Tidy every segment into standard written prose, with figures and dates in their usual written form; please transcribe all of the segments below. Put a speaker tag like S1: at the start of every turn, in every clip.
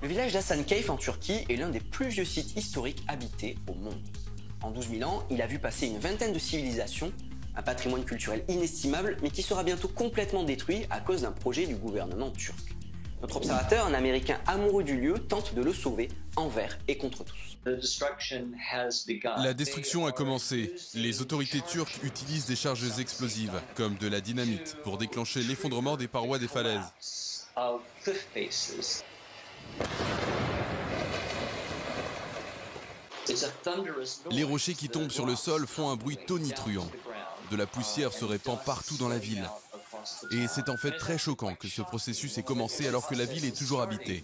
S1: Le village d'Hasankeyf en Turquie est l'un des plus vieux sites historiques habités au monde. En 12 000 ans, il a vu passer une vingtaine de civilisations, un patrimoine culturel inestimable, mais qui sera bientôt complètement détruit à cause d'un projet du gouvernement turc. Notre observateur, un Américain amoureux du lieu, tente de le sauver envers et contre tous.
S2: La destruction a commencé. Les autorités turques utilisent des charges explosives, comme de la dynamite, pour déclencher l'effondrement des parois des falaises. Les rochers qui tombent sur le sol font un bruit tonitruant. De la poussière se répand partout dans la ville. Et c'est en fait très choquant que ce processus ait commencé alors que la ville est toujours habitée.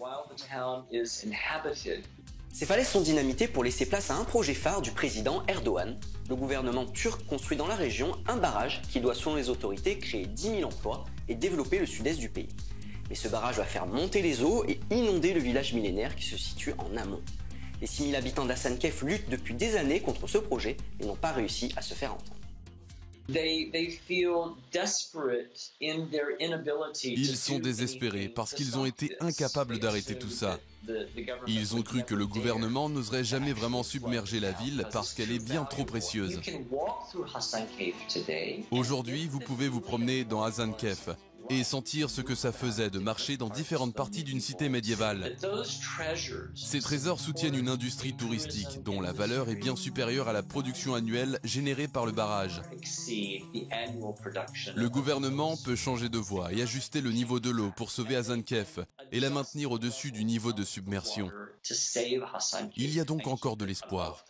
S1: Ces falaises sont dynamitées pour laisser place à un projet phare du président Erdogan. Le gouvernement turc construit dans la région un barrage qui doit, selon les autorités, créer 10 000 emplois et développer le sud-est du pays. Mais ce barrage va faire monter les eaux et inonder le village millénaire qui se situe en amont. Les 6 000 habitants d'Hasankeyf luttent depuis des années contre ce projet et n'ont pas réussi à se faire entendre.
S2: Ils sont désespérés parce qu'ils ont été incapables d'arrêter tout ça. Ils ont cru que le gouvernement n'oserait jamais vraiment submerger la ville parce qu'elle est bien trop précieuse. Aujourd'hui, vous pouvez vous promener dans Hasankeyf et sentir ce que ça faisait de marcher dans différentes parties d'une cité médiévale. Ces trésors soutiennent une industrie touristique dont la valeur est bien supérieure à la production annuelle générée par le barrage. Le gouvernement peut changer de voie et ajuster le niveau de l'eau pour sauver Hasankeyf et la maintenir au-dessus du niveau de submersion. Il y a donc encore de l'espoir.